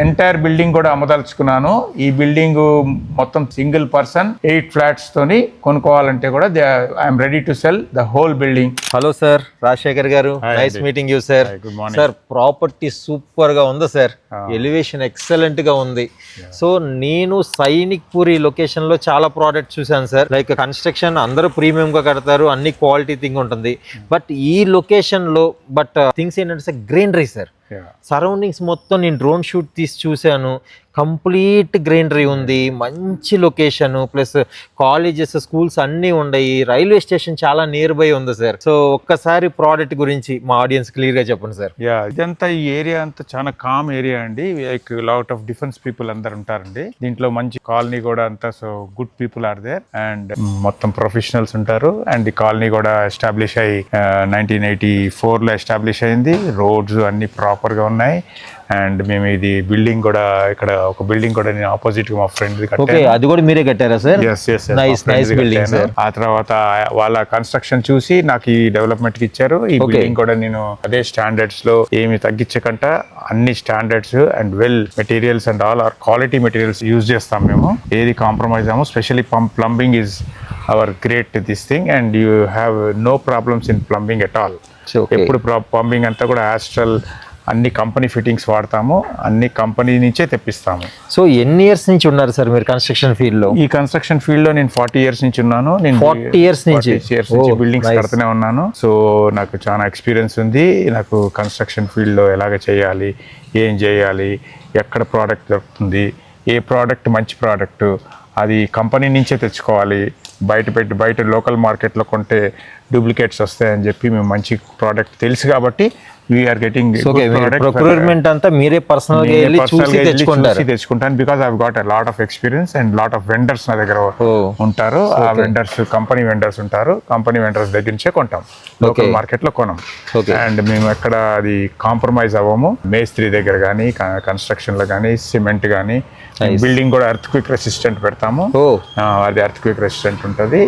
Entire building కూడా అమ్మదలుచుకున్నాను. ఈ building మొత్తం సింగిల్ పర్సన్ 8 ఫ్లాట్స్ తోని కొనుక్కోవాలంటే కూడా I'm ready to sell the whole building. Hello sir, Rajasekhar garu, nice meeting you sir. Good morning sir, property super గా ఉంది సార్, ఎలివేషన్ ఎక్సలెంట్ గా ఉంది. సో నేను సైనిక్ పూరి లొకేషన్ లో చాలా ప్రోడక్ట్ చూసాను సార్. లైక్ కన్స్ట్రక్షన్ అందరూ ప్రీమియం గా కడతారు, అన్ని క్వాలిటీ థింగ్ ఉంటుంది. బట్ ఈ లొకేషన్ లో థింగ్స్ ఏంటంటే గ్రీనరీ సార్. సరౌండింగ్స్ మొత్తం నేను డ్రోన్ షూట్ తీసి చూశాను, కంప్లీట్ గ్రీనరీ ఉంది, మంచి లొకేషన్, ప్లస్ కాలేజెస్ స్కూల్స్ అన్నీ ఉన్నాయి, రైల్వే స్టేషన్ చాలా నియర్ బై ఉంది సార్. సో ఒక్కసారి ప్రోడక్ట్ గురించి మా ఆడియన్స్ క్లియర్ గా చెప్పండి సార్. ఇదంతా ఈ ఏరియా అంతా చాలా కామ్ ఏరియా అండి. Like lot of difference people అందరు ఉంటారండి దీంట్లో. మంచి కాలనీ కూడా అంతా, so good people are there and మొత్తం ప్రొఫెషనల్స్ ఉంటారు. అండ్ ఈ కాలనీ కూడా ఎస్టాబ్లిష్ అయ్యి 1984 లో ఎస్టాబ్లిష్ అయింది. రోడ్స్ అన్ని ప్రాపర్ గా ఉన్నాయి. అండ్ మేము ఇది బిల్డింగ్ కూడా, ఇక్కడ ఒక బిల్డింగ్ కూడా నేను ఆపోజిట్ గా మా ఫ్రెండ్ అది కూడా మీరే కట్టారా సార్? Nice building sir. ఆ తర్వాత వాళ్ళ కన్స్ట్రక్షన్ చూసి నాకు ఈ డెవలప్మెంట్ కి ఇచ్చారు. ఈ బిల్డింగ్ కూడా నేను అదే స్టాండర్డ్స్ లో ఏమి తగ్గించకుండా అన్ని standards and well materials and all are quality materials use చేస్తాం మేము. ఏది కాంప్రమైజ్ అవ్వము. Specially plumbing is our great this thing and you have no problems in plumbing at all. ఎప్పుడు ప్లంబింగ్ అంతా కూడా ఆస్ట్రల్ అన్ని కంపెనీ ఫిట్టింగ్స్ వాడతాము, అన్ని కంపెనీ నుంచే తెప్పిస్తాము. సో ఎన్ని ఇయర్స్ నుంచి ఉన్నారు సార్ మీరు కన్స్ట్రక్షన్ ఫీల్డ్ లో? ఈ కన్స్ట్రక్షన్ ఫీల్డ్ లో నేను 40 years నుంచి ఉన్నాను. నేను 40 years నుంచి బిల్డింగ్స్ కడుతూనే ఉన్నాను. సో నాకు చాలా ఎక్స్పీరియన్స్ ఉంది. నాకు కన్స్ట్రక్షన్ ఫీల్డ్ లో ఎలాగ చేయాలి, ఏం చేయాలి, ఎక్కడ ప్రోడక్ట్ దొరుకుతుంది, ఏ ప్రోడక్ట్ మంచి ప్రోడక్ట్, అది కంపెనీ నుంచే తెచ్చుకోవాలి, బయట లోకల్ మార్కెట్లో కొంటే డూప్లికేట్స్ వస్తాయని చెప్పి మేము మంచి ప్రోడక్ట్ తెలుసు కాబట్టి వీఆర్ గెటింగ్ ప్రొక్యూర్మెంట్ అంతా మీరే పర్సనల్ గా వెళ్ళి చూసి తెచ్చుకుంటాను. Because I got a lot of experience and lot of vendors నా దగ్గర ఉంటారు. ఆ వెండర్స్ కంపెనీ వెండర్స్ ఉంటారు. కంపెనీ వెండర్స్ దగ్గర నుంచే కొంటాం, లోకల్ మార్కెట్ లో కొనం. అండ్ మేము ఎక్కడ అది కాంప్రమైజ్ అవ్వము. మేస్త్రి దగ్గర కానీ, కన్స్ట్రక్షన్ లో కానీ, సిమెంట్ కానీ, బిల్డింగ్ కూడా ఎర్త్ క్విక్ రెసిస్టెంట్ పెడతాము. అది ఎర్త్ క్విక్ రెసిస్టెంట్ ఉంటుంది.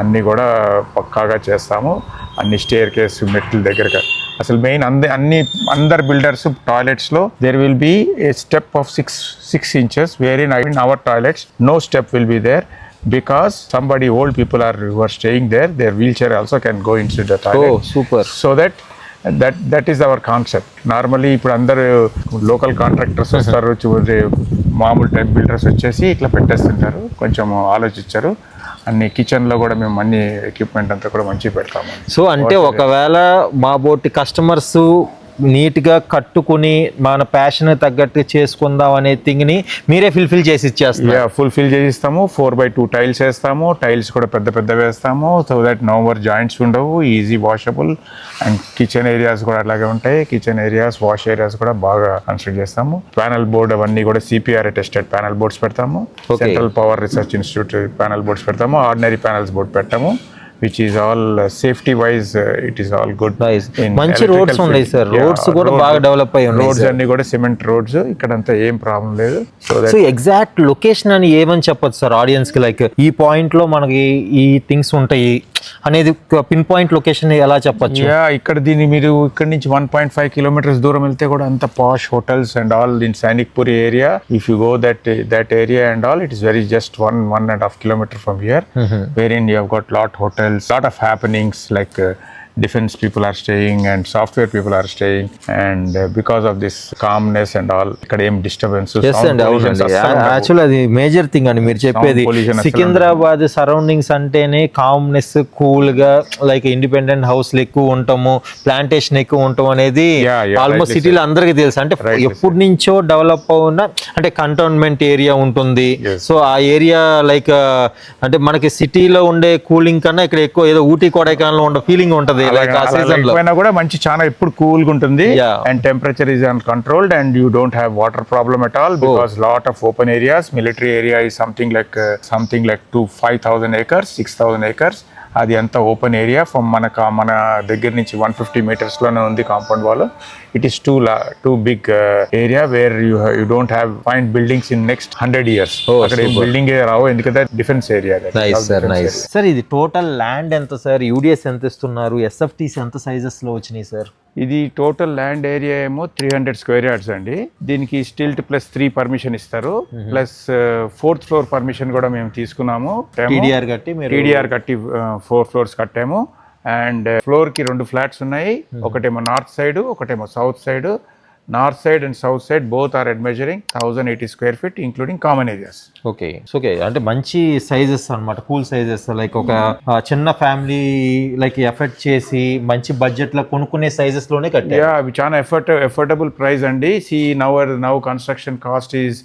అన్ని కూడా పక్కాగా చేస్తాము. అన్ని స్టేర్ కేస్ మెట్ల దగ్గర అసలు మెయిన్ అందరు బిల్డర్స్ టాయిలెట్స్ లో there will be a step of 6 inches where in our toilets no step will be there because somebody old people who are staying there, their wheelchair also can go into the toilet. Oh, super. So that is our concept. Normally ఇప్పుడు అందరు local contractors వస్తారు, మామూలు type builders వచ్చేసి ఇట్లా పెట్టేస్తుంటారు. కొంచెం ఆలోచించారు. అన్ని kitchen లో కూడా మేము అన్ని ఎక్విప్మెంట్ అంతా కూడా మంచిగా పెడతాము. సో అంటే ఒకవేళ మా బోటి కస్టమర్స్ నీట్ గా కట్టుకుని మన ప్యాషన్ తగ్గట్టు చేసుకుందాం అనే థింగ్ ని మీరే ఫుల్ఫిల్ చేసి ఇచ్చేస్తాము. ఫుల్ఫిల్ చేసిస్తాము. 4x2 టైల్స్ వేస్తాము. టైల్స్ కూడా పెద్ద వేస్తాము. So that no more joints ఉండవు, easy washable. And kitchen areas కూడా అలాగే ఉంటాయి. కిచెన్ ఏరియాస్, వాష్ ఏరియాస్ కూడా బాగా కన్స్ట్రక్ట్ చేస్తాము. ప్యానల్ బోర్డ్ అవన్నీ కూడా CPRA టెస్టెడ్ ప్యానల్ బోర్డ్స్ పెడతాము. Central power research institute panel boards పెడతాము. ఆర్డినరీ ప్యానల్స్ బోర్డ్ పెట్టాము. which is all safety wise it is all good. మంచి రోడ్స్ ఉన్నాయి సార్. రోడ్స్ కూడా బాగా డెవలప్ అయ్యి ఉన్నాయి. రోడ్స్ అన్ని కూడా సిమెంట్ రోడ్స్. ఇక్కడంతా ఏం ప్రాబ్లం లేదు. సో ఎగ్జాక్ట్ లొకేషన్ అని ఏమని చెప్పొచ్చు సార్ ఆడియన్స్ కి? లైక్ ఈ పాయింట్ లో మనకి ఈ థింగ్స్ ఉంటాయి అనేది పిన్ పాయింట్ లొకేషన్ ఎలా చెప్పొచ్చు? ఇక్కడ దీన్ని మీరు ఇక్కడ నుంచి 1.5 kilometers దూరం వెళ్తే కూడా అంత posh hotels and all in Sainikpuri area. If you go that area and all, it is very just 1.5 kilometer from here, wherein you have got lot hotels, lot of happenings like defense people are staying and software people are staying, and because of this calmness and all ikkada em disturbances. Yes, and actually అది major thing అని మీరు చెప్పేది. Secunderabad surroundings అంటేనే calmness, cool గా, like independent house ఎక్కువ ఉంటాము, plantation ఎక్కువ ఉంటాం అనేది ఆల్మోస్ట్ సిటీలో అందరికీ తెలుసు. అంటే ఎప్పటి నుంచో డెవలప్ అవున అంటే కంటోన్మెంట్ ఏరియా ఉంటుంది. సో ఆ ఏరియా లైక్ అంటే మనకి సిటీలో ఉండే కూలింగ్ కన్నా ఇక్కడ ఎక్కువ ఏదో ఊటీ కొడైకెనాల్ లో ఉండే ఫీలింగ్ ఉంటుంది. కూడా మంచి చాలా ఎప్పుడు కూల్ గా ఉంటుంది. And temperature is an controlled and you don't have water problem at all, because lot of open areas. Military area is something like 5,000 acres, 6,000 acres. అది అంతా ఓపెన్ ఏరియా. ఫ్రమ్ మన దగ్గర నుంచి 150 meters లోనే ఉంది compound wall. It is too big area where you don't have find buildings in next 100 years. అక్కడ building రావు, ఎందుకంటే డిఫెన్స్ ఏరియా. సార్ ఇది టోటల్ ల్యాండ్ ఎంత సార్? UDS ఎంత ఇస్తున్నారు? SFTs ఎంత సైజెస్ లో వచ్చినాయి సార్? ఇది టోటల్ ల్యాండ్ ఏరియా ఏమో 300 స్క్వేర్ యార్డ్స్ అండి. దీనికి స్టిల్ట్ ప్లస్ 3 పర్మిషన్ ఇస్తారు, ప్లస్ 4th ఫ్లోర్ పర్మిషన్ కూడా మేము తీసుకున్నాము. టీడీఆర్ కట్టి 4 ఫ్లోర్స్ కట్టాము. అండ్ ఫ్లోర్ కి 2 ఫ్లాట్స్ ఉన్నాయి, ఒకటేమో నార్త్ సైడ్, ఒకటేమో south side. North side and south side both are at measuring 1080 square feet including common areas. Okay అంటే మంచి సైజెస్ అన్నమాట, కూల్ సైజెస్. లైక్ ఒక చిన్న ఫ్యామిలీ లైక్ ఎఫర్ట్ చేసి మంచి బడ్జెట్ లో కొనుక్కునే సైజెస్ లోనే కట్టారు. అవి చాలా ఎఫోర్డబుల్ ప్రైస్ అండి. Now construction cost is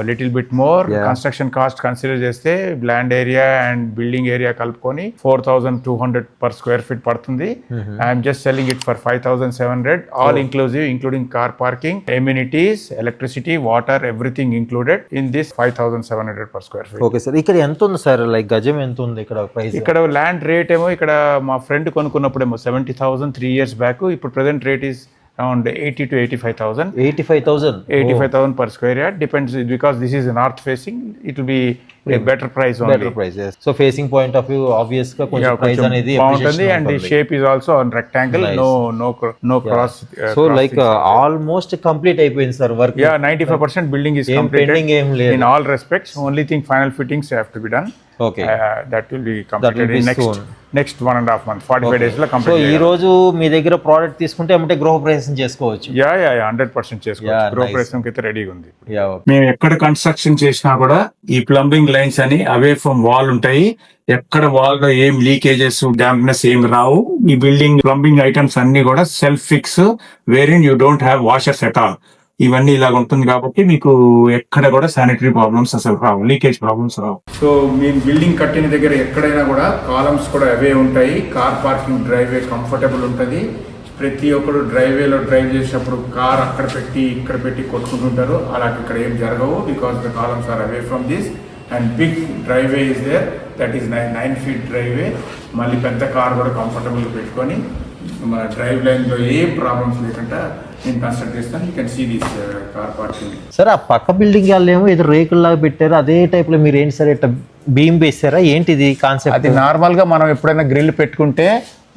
little bit more. Construction cost consider చేస్తే land area and building area కలుపుకొని 4200 పర్ స్క్వేర్ ఫీట్ పడుతుంది. I'm just selling it for 5700 all inclusive, including car parking, amenities, electricity, water, everything included in this 5700 per square feet. Okay sir, ఇక్కడ ఎంత ఉంది sir? Like గజం ఎంత ఉంది ఇక్కడ price? ఇక్కడ ల్యాండ్ రేట్ ఏమో ఇక్కడ మా ఫ్రెండ్ కొనుక్కున్నప్పుడేమో 70,000 3 years బ్యాక్. ఇప్పుడు present rate is around 80 to 85,000. 85,000 per square yard. Depends, because this is north facing, it will be a better price only. Better price, yes. So facing point of view, obvious గా కొంచెం price అనేది బాగుంటుంది. And the shape is also on rectangle. Nice. No cross. So like almost complete అయిపోయింది sir work. 95% building is completed. Pending ఏం లేదు in all respects. Only thing, final fittings have to be done. Okay. That will be completed in next 1.5 months. 45 days లో complete. So ఈ రోజు మీ దగ్గర product తీసుకుంటే అంటే గృహ ప్రవేశం చేసుకోవచ్చు. 100% చేసుకోవచ్చు. గృహ ప్రవేశంకి అయితే రెడీగా ఉంది. Okay. మేము ఎక్కడ కన్స్ట్రక్షన్ చేసినా కూడా ఈ ప్లంబింగ్ లైన్స్ అని అవే ఫ్రమ్ వాల్ ఉంటాయి. ఎక్కడ వాల్ లో ఏం లీకేజెస్, డాంప్నెస్ ఏం రావు. ఈ బిల్డింగ్ ప్లంబింగ్ ఐటమ్స్ అన్ని కూడా self fix, wherein you don't have washers at all. ఇవన్నీ ఇలాగ ఉంటుంది కాబట్టి మీకు ఎక్కడ కూడా శానిటరీ ప్రాబ్లమ్స్ అసలు రావు, లీకేజ్ ప్రాబ్లమ్స్ రావు. సో మేము బిల్డింగ్ కట్టిన దగ్గర ఎక్కడైనా కూడా కాలమ్స్ కూడా అవే ఉంటాయి. కార్ పార్కింగ్ డ్రైవే కంఫర్టబుల్ ఉంటుంది. ప్రతి ఒక్కరు డ్రైవేలో డ్రైవ్ చేసినప్పుడు కార్ అక్కడ పెట్టి ఇక్కడ పెట్టి కొట్టుకుంటుంటారు. అలాంటి ఇక్కడ ఏం జరగవు, because the columns are away from this. And big driveway is there, that is 9 feet driveway. మళ్ళీ పెద్ద కార్ కూడా కంఫర్టబుల్ పెట్టుకొని మన డ్రైవ్ లైన్లో ఏం ప్రాబ్లమ్స్ లేకుండా నేను కన్స్ట్రక్ట్ చేస్తాను. You can see this car parking. Sir ఆ పక్క బిల్డింగ్ వాళ్ళు ఏమో ఇది రేకుల్లాగా పెట్టారు, అదే టైప్ లో మీరు ఏంటి సార్ ఇట్లా బీమ్ వేసారా ఏంటిది కాన్సెప్ట్? అది నార్మల్ గా మనం ఎప్పుడైనా గ్రిల్ పెట్టుకుంటే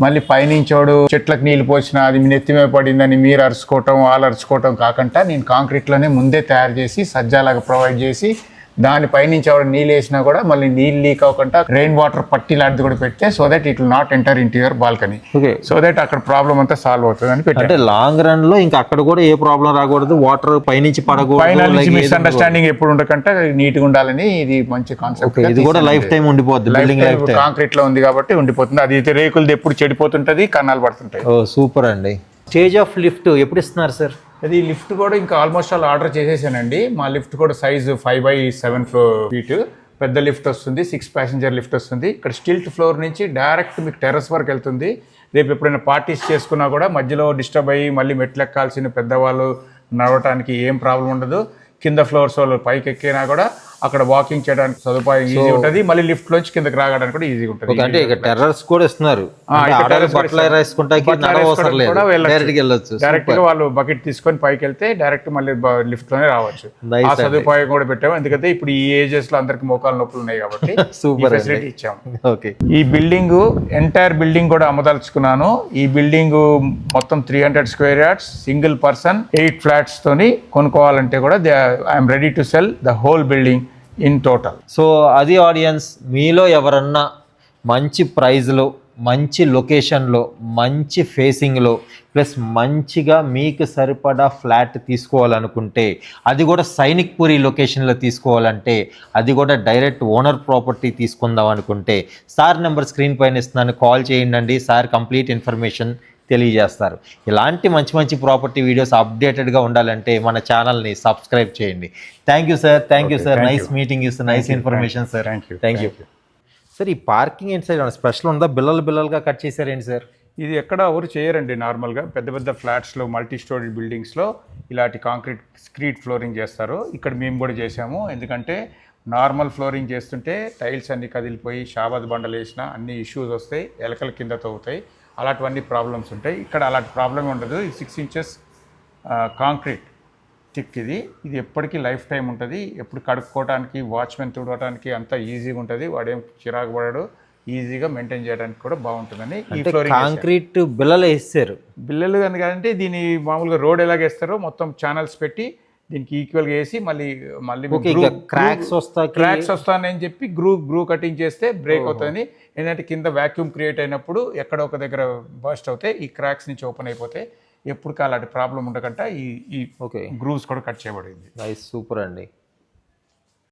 మళ్ళీ పైనుంచోడు చెట్లకు నీళ్ళు పోసినా అది మీ నెత్తి మీద పడిందని మీరు అరుచుకోవటం, వాళ్ళు అరుచుకోవటం కాకుండా నేను కాంక్రీట్ లోనే ముందే తయారు చేసి సజ్జాలాగా ప్రొవైడ్ చేసి దానిపై నుంచి ఎవరు నీళ్ళు వేసినా కూడా మళ్ళీ నీళ్ళు లీక్ అవ్వకుండా రెయిన్ వాటర్ పట్టి లాంటిది కూడా పెడితే so that it will not enter into your balcony. So that అక్కడ ప్రాబ్లం అంతా సాల్వ్ అవుతుంది అని పెట్టి. అంటే లాంగ్ రన్ లో ఇంకా అక్కడ కూడా ఏ ప్రాబ్లం రాకూడదు, వాటర్ పైనుంచి పడకూడదు, మిస్అండర్స్టాండింగ్ ఎప్పుడు ఉండకంటే నీట్ గా ఉండాలని ఇది మంచి కాన్సెప్ట్. ఇది కూడా లైఫ్ టైం ఉండిపోద్ది, కాంక్రీట్ లో ఉంది కాబట్టి ఉండిపోతుంది. అది అయితే రేకులది ఎప్పుడు చెడిపోతుంటది, కన్నాలు పడుతుంటాయి. ఓ సూపర్ అండి. స్టేజ్ ఆఫ్ లిఫ్ట్ ఎప్పుడు ఇస్తున్నారు సార్? అది లిఫ్ట్ కూడా ఇంకా ఆల్మోస్ట్ ఆల్ ఆర్డర్ చేసేసానండి. మా లిఫ్ట్ కూడా సైజు 5x7 feet పెద్ద లిఫ్ట్ వస్తుంది. 6 passenger లిఫ్ట్ వస్తుంది. ఇక్కడ స్టిల్ట్ ఫ్లోర్ నుంచి డైరెక్ట్ మీకు టెర్రస్ వరకు వెళ్తుంది. రేపు ఎప్పుడైనా పార్టీస్ చేసుకున్నా కూడా మధ్యలో డిస్టర్బ్ అయ్యి మళ్ళీ మెట్లు ఎక్కాల్సిన పెద్దవాళ్ళు నడవటానికి ఏం ప్రాబ్లం ఉండదు. కింద ఫ్లోర్స్ వాళ్ళు పైకి ఎక్కినా కూడా అక్కడ వాకింగ్ చేయడానికి సదుపాయం ఈజీ ఉంటుంది. మళ్ళీ లిఫ్ట్ లోంచి కిందకి రావడానికి కూడా ఈజీ ఉంటుంది. అంటే ఇక టెర్రస్ కూడా ఇస్తున్నారు, డైరెక్ట్ గా వాళ్ళు బకెట్ తీసుకొని పైకి వెళ్తే డైరెక్ట్ మళ్ళీ లిఫ్ట్ లోనే రావచ్చు. ఆ సదుపాయం కూడా పెట్టాము, ఎందుకంటే ఇప్పుడు ఈ ఏజెస్ లో అందరికి మోకాలు నొప్పులు ఉన్నాయి కాబట్టి ఫెసిలిటీ ఇచ్చాము. ఈ బిల్డింగ్ ఎంటైర్ బిల్డింగ్ కూడా అమ్మదలుచుకున్నాను. ఈ బిల్డింగ్ మొత్తం 300 square yards, single person 8 flats తోని కొనుక్కోవాలంటే కూడా I'm ready to sell the whole building in total. So అది ఆడియన్స్, మీలో ఎవరన్నా మంచి ప్రైజ్లో, మంచి లొకేషన్లో, మంచి ఫేసింగ్లో, ప్లస్ మంచిగా మీకు సరిపడా ఫ్లాట్ తీసుకోవాలనుకుంటే, అది కూడా సైనిక్ పూరి లొకేషన్లో తీసుకోవాలంటే, అది కూడా డైరెక్ట్ ఓనర్ ప్రాపర్టీ తీసుకుందాం అనుకుంటే సార్ నెంబర్ స్క్రీన్ పైన ఇస్తున్నాను, కాల్ చేయండి. సార్ కంప్లీట్ ఇన్ఫర్మేషన్ తెలియజేస్తారు. ఇలాంటి మంచి మంచి ప్రాపర్టీ వీడియోస్ అప్డేటెడ్గా ఉండాలంటే మన ఛానల్ని సబ్స్క్రైబ్ చేయండి. Thank you sir. Thank you sir. Nice meeting you sir. Nice information sir. Thank you sir. ఈ పార్కింగ్ ఏంటి సార్, స్పెషల్ ఉందా? బిల్లలుగా కట్ చేశారు ఏంటి సార్? ఇది ఎక్కడ ఎవరు చేయరండి. నార్మల్గా పెద్ద పెద్ద ఫ్లాట్స్లో, మల్టీ స్టోరీ బిల్డింగ్స్లో ఇలాంటి కాంక్రీట్ స్క్రీట్ ఫ్లోరింగ్ చేస్తారు. ఇక్కడ మేము కూడా చేసాము. ఎందుకంటే నార్మల్ ఫ్లోరింగ్ చేస్తుంటే టైల్స్ అన్ని కదిలిపోయి షాబాద్ బండలు వేసినా అన్ని ఇష్యూస్ వస్తాయి, ఎలకల కింద తవ్వుతాయి, అలాంటివన్నీ ప్రాబ్లమ్స్ ఉంటాయి. ఇక్కడ అలాంటి ప్రాబ్లం ఉండదు. ఈ 6 inches కాంక్రీట్ థిక్ ఇది ఎప్పటికీ లైఫ్ టైం ఉంటుంది. ఎప్పుడు కడుక్కోవడానికి, వాచ్మెన్ తుడవడానికి అంతా ఈజీగా ఉంటుంది. వాడేం చిరాకు పడాడు. ఈజీగా మెయింటైన్ చేయడానికి కూడా బాగుంటుందని ఈ అంటే ఫ్లోరింగ్ కాంక్రీట్ బిల్లలు వేస్తారు. బిల్లలు కనుకంటే దీని మామూలుగా రోడ్ ఎలాగ వేస్తారో మొత్తం ఛానల్స్ పెట్టి దీనికి ఈక్వల్గా వేసి మళ్ళీ క్రాక్స్ వస్తాయి. క్రాక్స్ వస్తానని చెప్పి గ్రూ కటింగ్ చేస్తే బ్రేక్ అవుతుందని. ఏంటంటే కింద వాక్యూమ్ క్రియేట్ అయినప్పుడు ఎక్కడ ఒక దగ్గర బర్స్ట్ అవుతాయి, ఈ క్రాక్స్ నుంచి ఓపెన్ అయిపోతాయి. ఎప్పుడు అలాంటి ప్రాబ్లం ఉండకుండా ఈ గ్రూవ్స్ కూడా కట్ చేయబడింది. నైస్, సూపర్ అండి.